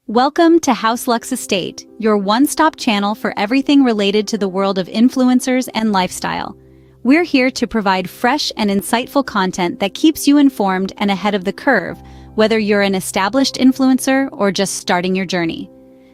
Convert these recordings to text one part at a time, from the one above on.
Welcome to House Lux Estate, your one-stop channel for everything related to the world of influencers and lifestyle. We're here to provide fresh and insightful content that keeps you informed and ahead of the curve, whether you're an established influencer or just starting your journey.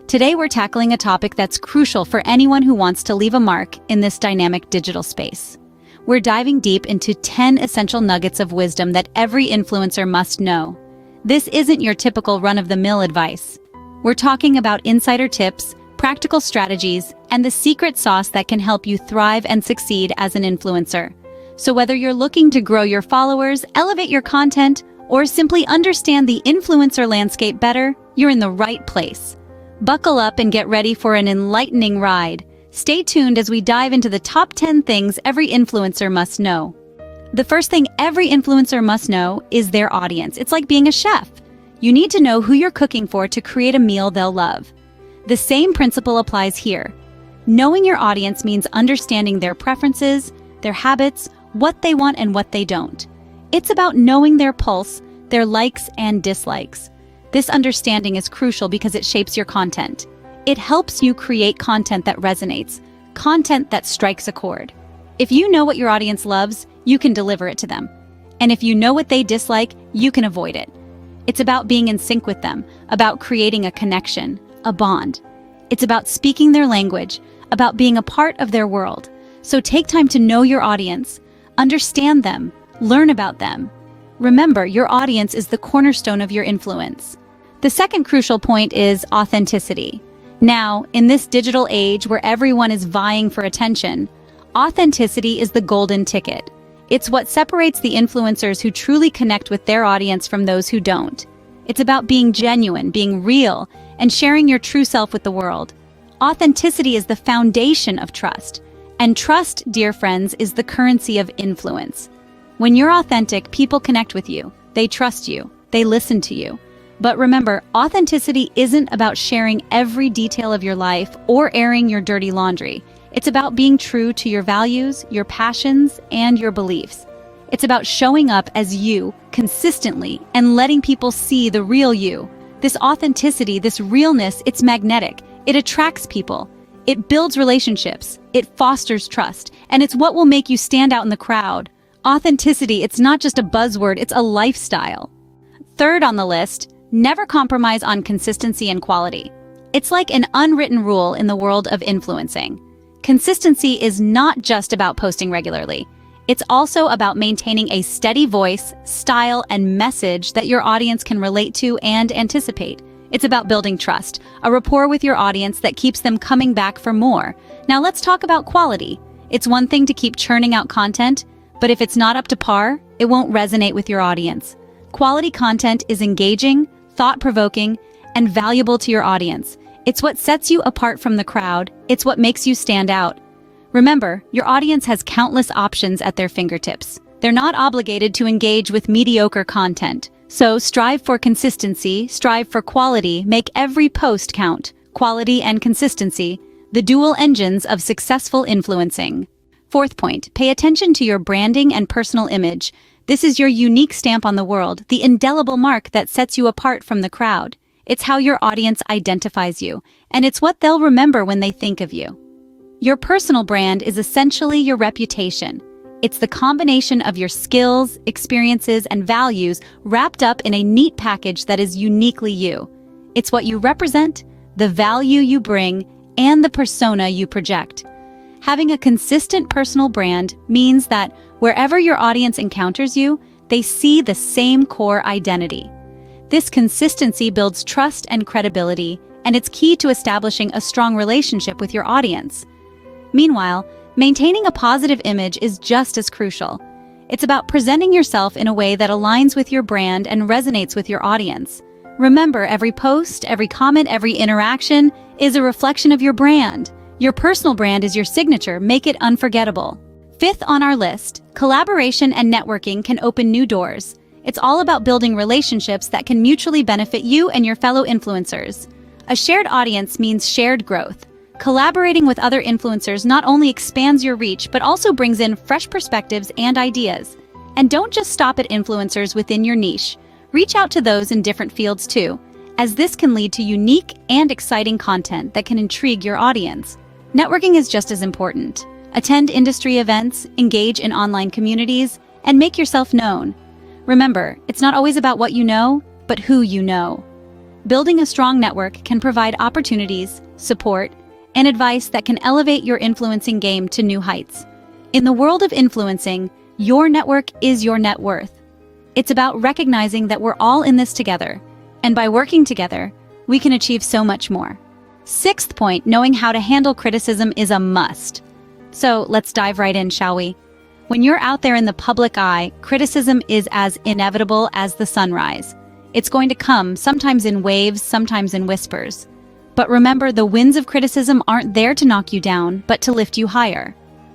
Today we're tackling a topic that's crucial for anyone who wants to leave a mark in this dynamic digital space. We're diving deep into 10 essential nuggets of wisdom that every influencer must know. This isn't your typical run-of-the-mill advice. We're talking about insider tips, practical strategies, and the secret sauce that can help you thrive and succeed as an influencer. So whether you're looking to grow your followers, elevate your content, or simply understand the influencer landscape better, you're in the right place. Buckle up and get ready for an enlightening ride. Stay tuned as we dive into the top 10 things every influencer must know. The first thing every influencer must know is their audience. It's like being a chef. You need to know who you're cooking for to create a meal they'll love. The same principle applies here. Knowing your audience means understanding their preferences, their habits, what they want and what they don't. It's about knowing their pulse, their likes and dislikes. This understanding is crucial because it shapes your content. It helps you create content that resonates, content that strikes a chord. If you know what your audience loves, you can deliver it to them. And if you know what they dislike, you can avoid it. It's about being in sync with them, about creating a connection, a bond. It's about speaking their language, about being a part of their world. So take time to know your audience, understand them, learn about them. Remember, your audience is the cornerstone of your influence. The second crucial point is authenticity. Now, in this digital age where everyone is vying for attention, authenticity is the golden ticket. It's what separates the influencers who truly connect with their audience from those who don't. It's about being genuine, being real, and sharing your true self with the world. Authenticity is the foundation of trust. And trust, dear friends, is the currency of influence. When you're authentic, people connect with you. They trust you. They listen to you. But remember, authenticity isn't about sharing every detail of your life or airing your dirty laundry. It's about being true to your values, your passions, and your beliefs. It's about showing up as you consistently and letting people see the real you. This authenticity, this realness, it's magnetic. It attracts people. It builds relationships. It fosters trust. And it's what will make you stand out in the crowd. Authenticity, it's not just a buzzword, it's a lifestyle. Third on the list, never compromise on consistency and quality. It's like an unwritten rule in the world of influencing. Consistency is not just about posting regularly. It's also about maintaining a steady voice, style, and message that your audience can relate to and anticipate. It's about building trust, a rapport with your audience that keeps them coming back for more. Now let's talk about quality. It's one thing to keep churning out content, but if it's not up to par, it won't resonate with your audience. Quality content is engaging, thought-provoking, and valuable to your audience. It's what sets you apart from the crowd. It's what makes you stand out. Remember, your audience has countless options at their fingertips. They're not obligated to engage with mediocre content. So strive for consistency, strive for quality, make every post count. Quality and consistency, the dual engines of successful influencing. Fourth point, pay attention to your branding and personal image. This is your unique stamp on the world, the indelible mark that sets you apart from the crowd. It's how your audience identifies you, and it's what they'll remember when they think of you. Your personal brand is essentially your reputation. It's the combination of your skills, experiences, and values wrapped up in a neat package that is uniquely you. It's what you represent, the value you bring, and the persona you project. Having a consistent personal brand means that wherever your audience encounters you, they see the same core identity. This consistency builds trust and credibility, and it's key to establishing a strong relationship with your audience. Meanwhile, maintaining a positive image is just as crucial. It's about presenting yourself in a way that aligns with your brand and resonates with your audience. Remember, every post, every comment, every interaction is a reflection of your brand. Your personal brand is your signature. Make it unforgettable. Fifth on our list, collaboration and networking can open new doors. It's all about building relationships that can mutually benefit you and your fellow influencers. A shared audience means shared growth. Collaborating with other influencers not only expands your reach, but also brings in fresh perspectives and ideas. And don't just stop at influencers within your niche. Reach out to those in different fields too. as this can lead to unique and exciting content that can intrigue your audience. Networking is just as important. Attend industry events, engage in online communities, and make yourself known. Remember, it's not always about what you know, but who you know. Building a strong network can provide opportunities, support, and advice that can elevate your influencing game to new heights. In the world of influencing, your network is your net worth. It's about recognizing that we're all in this together, and by working together, we can achieve so much more. Sixth point, knowing how to handle criticism is a must. So let's dive right in, shall we? When you're out there in the public eye, criticism is as inevitable as the sunrise. It's going to come, sometimes in waves, sometimes in whispers. But remember, the winds of criticism aren't there to knock you down, but to lift you higher.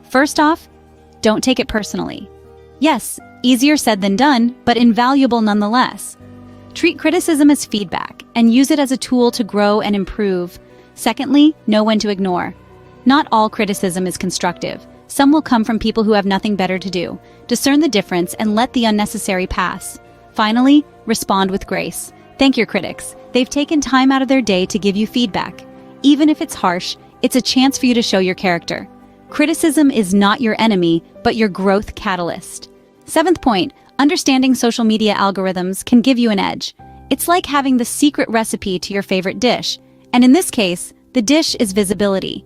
First off, don't take it personally. Yes, easier said than done, but invaluable nonetheless. Treat criticism as feedback and use it as a tool to grow and improve. Secondly, know when to ignore. Not all criticism is constructive. Some will come from people who have nothing better to do. Discern the difference and let the unnecessary pass. Finally, respond with grace. Thank your critics. They've taken time out of their day to give you feedback. Even if it's harsh, it's a chance for you to show your character. Criticism is not your enemy, but your growth catalyst. Seventh point, understanding social media algorithms can give you an edge. It's like having the secret recipe to your favorite dish. And in this case, the dish is visibility.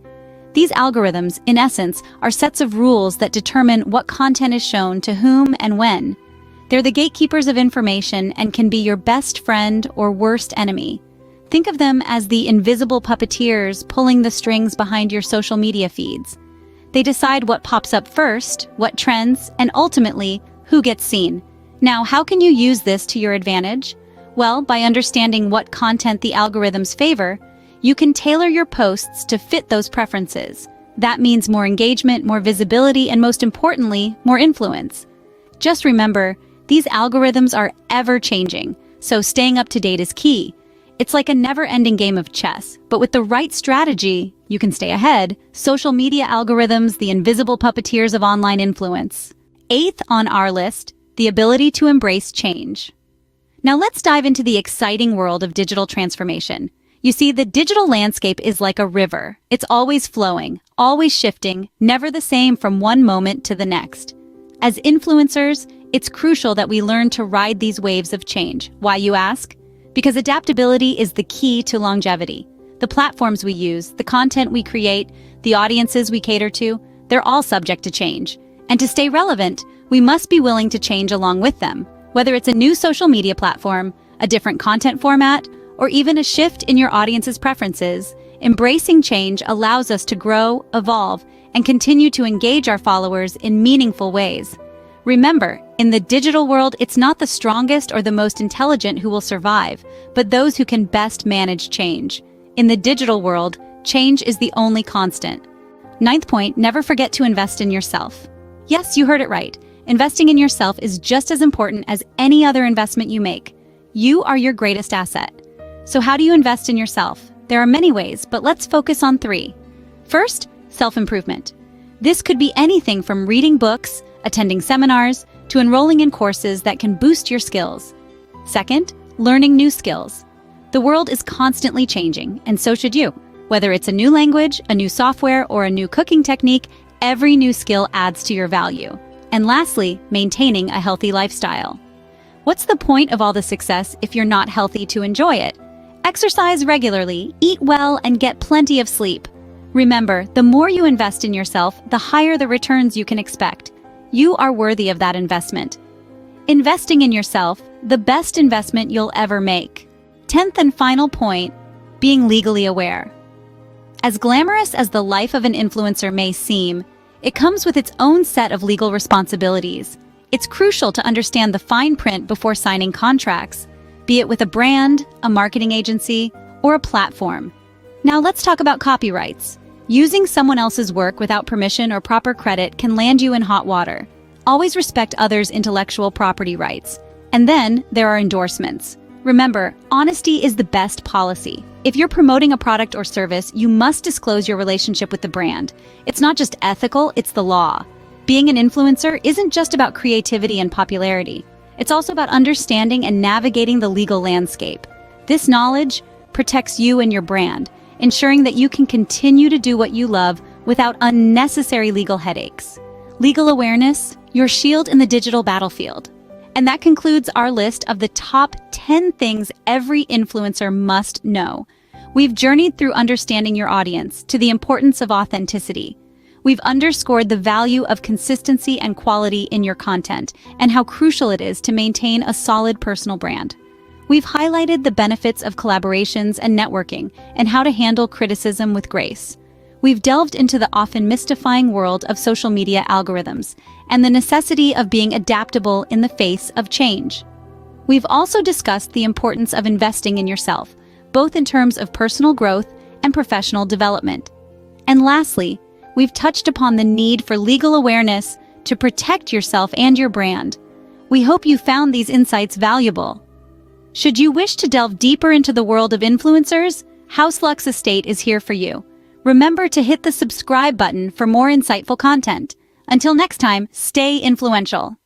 These algorithms, in essence, are sets of rules that determine what content is shown to whom and when. They're the gatekeepers of information and can be your best friend or worst enemy. Think of them as the invisible puppeteers pulling the strings behind your social media feeds. They decide what pops up first, what trends, and ultimately, who gets seen. Now, how can you use this to your advantage? Well, by understanding what content the algorithms favor, you can tailor your posts to fit those preferences. That means more engagement, more visibility, and most importantly, more influence. Just remember, these algorithms are ever-changing, so staying up to date is key. It's like a never-ending game of chess, but with the right strategy, you can stay ahead. Social media algorithms, the invisible puppeteers of online influence. Eighth on our list, the ability to embrace change. Now let's dive into the exciting world of digital transformation. You see, the digital landscape is like a river. It's always flowing, always shifting, never the same from one moment to the next. As influencers, it's crucial that we learn to ride these waves of change. Why, you ask? Because adaptability is the key to longevity. The platforms we use, the content we create, the audiences we cater to, they're all subject to change. And to stay relevant, we must be willing to change along with them. Whether it's a new social media platform, a different content format, or even a shift in your audience's preferences, embracing change allows us to grow, evolve, and continue to engage our followers in meaningful ways. Remember, in the digital world, it's not the strongest or the most intelligent who will survive, but those who can best manage change. In the digital world, change is the only constant. Ninth point, never forget to invest in yourself. Yes, you heard it right. Investing in yourself is just as important as any other investment you make. You are your greatest asset. So how do you invest in yourself? There are many ways, but let's focus on 3. First, self-improvement. This could be anything from reading books, attending seminars, to enrolling in courses that can boost your skills. Second, learning new skills. The world is constantly changing, and so should you. Whether it's a new language, a new software, or a new cooking technique, every new skill adds to your value. And lastly, maintaining a healthy lifestyle. What's the point of all the success if you're not healthy to enjoy it? Exercise regularly, eat well, and get plenty of sleep. Remember, the more you invest in yourself, the higher the returns you can expect. You are worthy of that investment. Investing in yourself, the best investment you'll ever make. 10th and final point, being legally aware. As glamorous as the life of an influencer may seem, it comes with its own set of legal responsibilities. It's crucial to understand the fine print before signing contracts, be it with a brand, a marketing agency, or a platform. Now let's talk about copyrights. Using someone else's work without permission or proper credit can land you in hot water. Always respect others' intellectual property rights. And then there are endorsements. Remember, honesty is the best policy. If you're promoting a product or service, you must disclose your relationship with the brand. It's not just ethical, it's the law. Being an influencer isn't just about creativity and popularity. It's also about understanding and navigating the legal landscape. This knowledge protects you and your brand, ensuring that you can continue to do what you love without unnecessary legal headaches. Legal awareness, your shield in the digital battlefield. And that concludes our list of the top 10 things every influencer must know. We've journeyed through understanding your audience to the importance of authenticity. We've underscored the value of consistency and quality in your content and how crucial it is to maintain a solid personal brand. We've highlighted the benefits of collaborations and networking and how to handle criticism with grace. We've delved into the often mystifying world of social media algorithms and the necessity of being adaptable in the face of change. We've also discussed the importance of investing in yourself, both in terms of personal growth and professional development. And lastly, we've touched upon the need for legal awareness to protect yourself and your brand. We hope you found these insights valuable. Should you wish to delve deeper into the world of influencers, HouseLux Estate is here for you. Remember to hit the subscribe button for more insightful content. Until next time, stay influential.